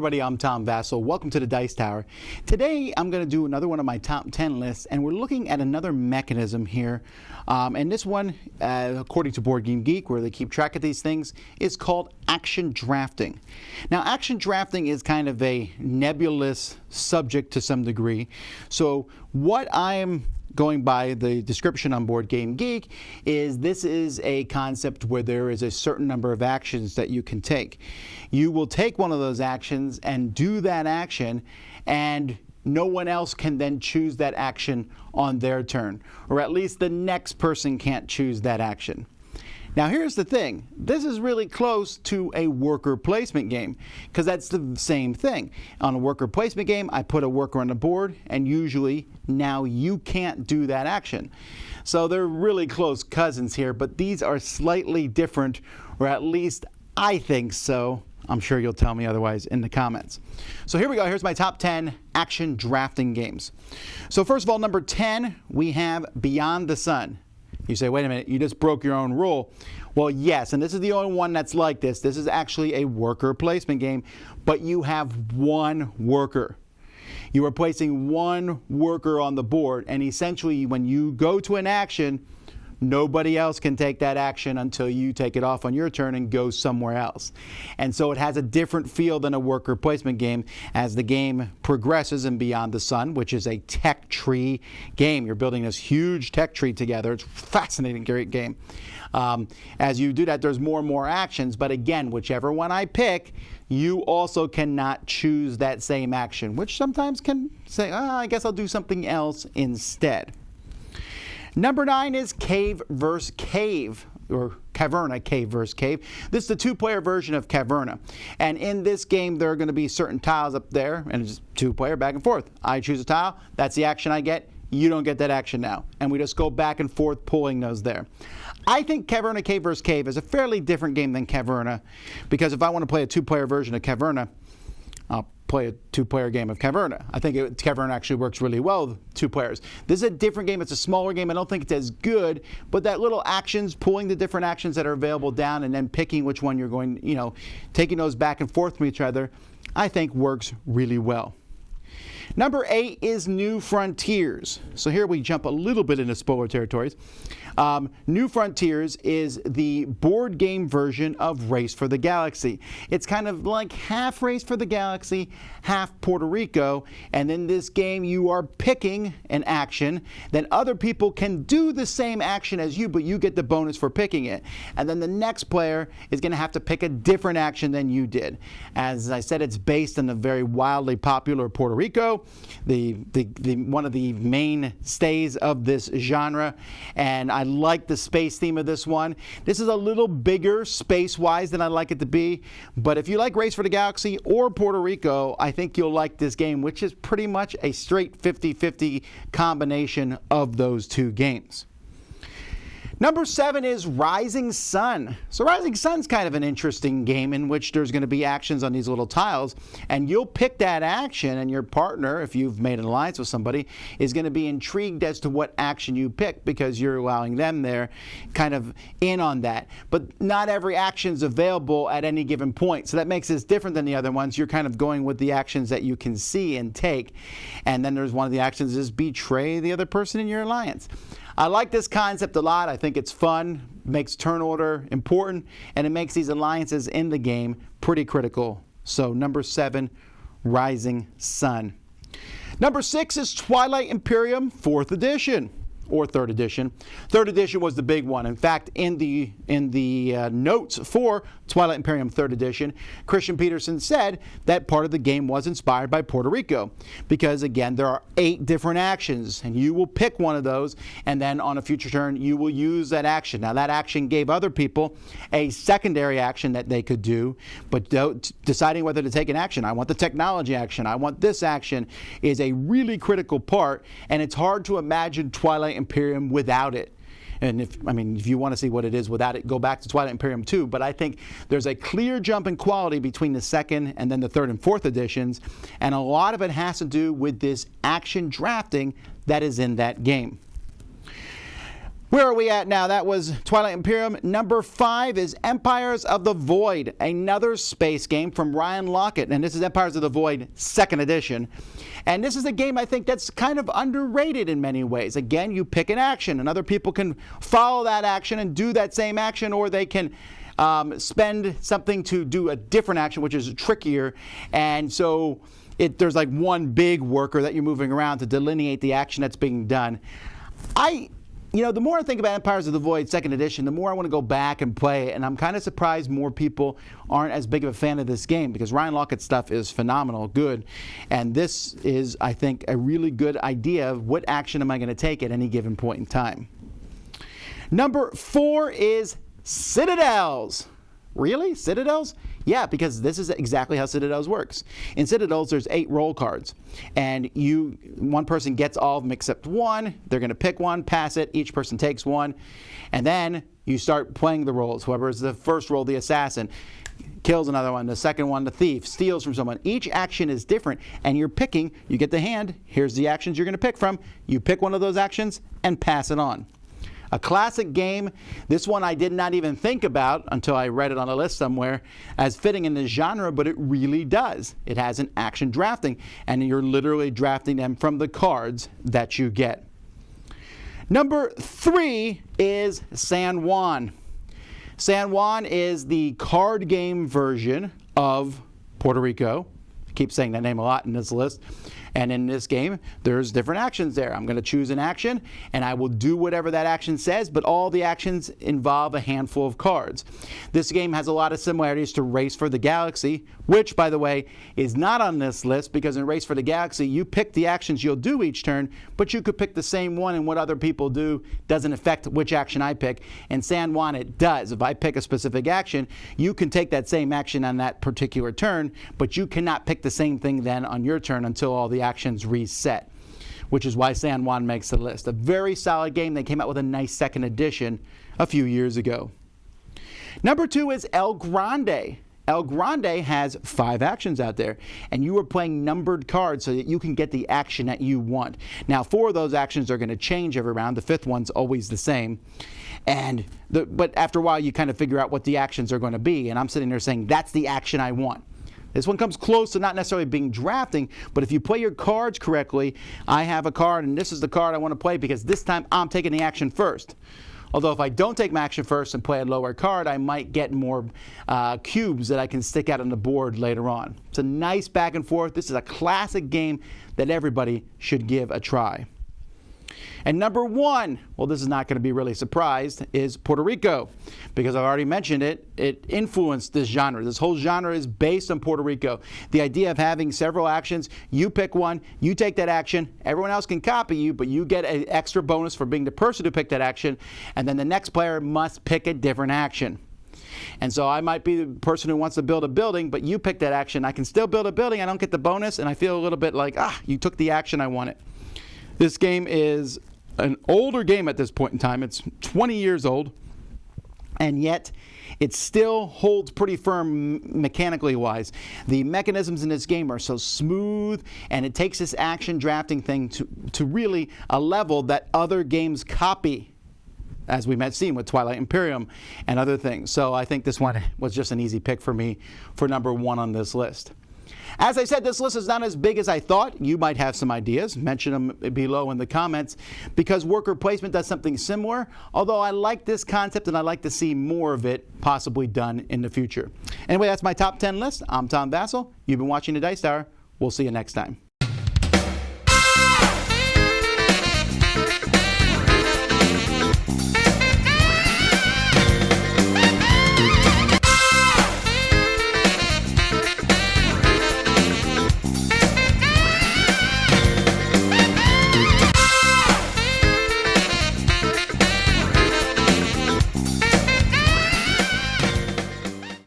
everybody, I'm Tom Vasel. Welcome to the Dice Tower. Today I'm going to do another one of my top 10 lists, and we're looking at another mechanism here. And this one, according to Board Game Geek, where they keep track of these things, is called action drafting. Now, action drafting is kind of a nebulous subject to some degree. So what I'm going by the description on Board Game Geek is this is a concept where there is a certain number of actions that you can take. You will take one of those actions and do that action, and no one else can then choose that action on their turn, or at least the next person can't choose that action. Now here's the thing, this is really close to a worker placement game, because that's the same thing. On a worker placement game, I put a worker on the board, and usually now you can't do that action. So they're really close cousins here, but these are slightly different, or at least I think so. I'm sure you'll tell me otherwise in the comments. So here we go, here's my top 10 action drafting games. So first of all, number 10, we have Beyond the Sun. You say, wait a minute, you just broke your own rule. Well, yes, and this is the only one that's like this. This is actually a worker placement game, but you have one worker. You are placing one worker on the board, and essentially when you go to an action, nobody else can take that action until you take it off on your turn and go somewhere else. And so it has a different feel than a worker placement game as the game progresses in Beyond the Sun, which is a tech tree game. You're building this huge tech tree together. It's a fascinating, great game. As you do that, there's more and more actions, but again, whichever one I pick, you also cannot choose that same action, which sometimes can say, I guess I'll do something else instead. Number 9 is Cave vs. Cave, or Caverna, Cave vs. Cave. This is the two-player version of Caverna. And in this game, there are going to be certain tiles up there, and it's two-player back and forth. I choose a tile, that's the action I get, you don't get that action now. And we just go back and forth pulling those there. I think Caverna, Cave vs. Cave is a fairly different game than Caverna, because if I want to play a two-player version of Caverna, I'll play a two-player game of Caverna. I think Caverna actually works really well with two players. This is a different game. It's a smaller game. I don't think it's as good, but that little actions, pulling the different actions that are available down and then picking which one you're going, taking those back and forth from each other, I think works really well. Number 8 is New Frontiers. So here we jump a little bit into spoiler territories. New Frontiers is the board game version of Race for the Galaxy. It's kind of like half Race for the Galaxy, half Puerto Rico, and in this game you are picking an action. Then other people can do the same action as you, but you get the bonus for picking it. And then the next player is going to have to pick a different action than you did. As I said, it's based on the very wildly popular Puerto Rico, the one of the mainstays of this genre, and I like the space theme of this one. This is a little bigger space-wise than I like it to be, but if you like Race for the Galaxy or Puerto Rico, I think you'll like this game, which is pretty much a straight 50-50 combination of those two games. Number 7 is Rising Sun. So Rising Sun's kind of an interesting game in which there's going to be actions on these little tiles, and you'll pick that action, and your partner, if you've made an alliance with somebody, is going to be intrigued as to what action you pick because you're allowing them there kind of in on that. But not every action's available at any given point, so that makes this different than the other ones. You're kind of going with the actions that you can see and take, and then there's one of the actions is betray the other person in your alliance. I like this concept a lot. I think it's fun, makes turn order important, and it makes these alliances in the game pretty critical. So number 7, Rising Sun. Number 6 is Twilight Imperium 4th edition. Or 3rd edition. 3rd edition was the big one. In fact, in the notes for Twilight Imperium 3rd edition, Christian Peterson said that part of the game was inspired by Puerto Rico because, again, there are 8 different actions, and you will pick one of those, and then on a future turn, you will use that action. Now, that action gave other people a secondary action that they could do, but deciding whether to take an action, I want the technology action, I want this action, is a really critical part, and it's hard to imagine Twilight Imperium without it. And if you want to see what it is without it, go back to Twilight Imperium 2. But I think there's a clear jump in quality between the 2nd and then the 3rd and 4th editions, and a lot of it has to do with this action drafting that is in that game. Where are we at now? That was Twilight Imperium. Number 5 is Empires of the Void, another space game from Ryan Lockett. And this is Empires of the Void 2nd edition. And this is a game I think that's kind of underrated in many ways. Again, you pick an action and other people can follow that action and do that same action, or they can spend something to do a different action, which is trickier. And so there's like one big worker that you're moving around to delineate the action that's being done. The more I think about Empires of the Void 2nd edition, the more I want to go back and play it, and I'm kind of surprised more people aren't as big of a fan of this game, because Ryan Lockett's stuff is phenomenal, good, and this is, I think, a really good idea of what action am I going to take at any given point in time. Number 4 is Citadels. Really? Citadels? Yeah, because this is exactly how Citadels works. In Citadels, there's 8 roll cards, and one person gets all of them except one. They're going to pick one, pass it, each person takes one, and then you start playing the rolls. Whoever is the first roll, the assassin, kills another one, the second one, the thief, steals from someone. Each action is different, and you're picking, you get the hand, here's the actions you're going to pick from, you pick one of those actions and pass it on. A classic game. This one I did not even think about until I read it on a list somewhere as fitting in this genre, but it really does. It has an action drafting, and you're literally drafting them from the cards that you get. Number 3 is San Juan. San Juan is the card game version of Puerto Rico. I keep saying that name a lot in this list. And in this game, there's different actions there. I'm going to choose an action, and I will do whatever that action says, but all the actions involve a handful of cards. This game has a lot of similarities to Race for the Galaxy, which, by the way, is not on this list, because in Race for the Galaxy, you pick the actions you'll do each turn, but you could pick the same one, and what other people do doesn't affect which action I pick. In San Juan, it does. If I pick a specific action, you can take that same action on that particular turn, but you cannot pick the same thing then on your turn until all the actions reset, which is why San Juan makes the list. A very solid game. They came out with a nice 2nd edition a few years ago. Number 2 is El Grande. El Grande has 5 actions out there, and you are playing numbered cards so that you can get the action that you want. Now, 4 of those actions are going to change every round. The 5th one's always the same. But after a while, you kind of figure out what the actions are going to be, and I'm sitting there saying, that's the action I want. This one comes close to not necessarily being drafting, but if you play your cards correctly, I have a card, and this is the card I want to play because this time I'm taking the action first. Although if I don't take my action first and play a lower card, I might get more cubes that I can stick out on the board later on. It's a nice back and forth. This is a classic game that everybody should give a try. And number 1, well, this is not going to be really surprised, is Puerto Rico. Because I've already mentioned it, it influenced this genre. This whole genre is based on Puerto Rico. The idea of having several actions, you pick one, you take that action, everyone else can copy you, but you get an extra bonus for being the person who picked that action, and then the next player must pick a different action. And so I might be the person who wants to build a building, but you pick that action. I can still build a building, I don't get the bonus, and I feel a little bit like, you took the action I wanted. This game is an older game at this point in time. It's 20 years old, and yet it still holds pretty firm mechanically wise. The mechanisms in this game are so smooth, and it takes this action drafting thing to really a level that other games copy, as we might see with Twilight Imperium and other things. So I think this one was just an easy pick for me for number 1 on this list. As I said, this list is not as big as I thought. You might have some ideas. Mention them below in the comments, because worker placement does something similar, although I like this concept and I like to see more of it possibly done in the future. Anyway, that's my top 10 list. I'm Tom Vasel. You've been watching The Dice Tower. We'll see you next time.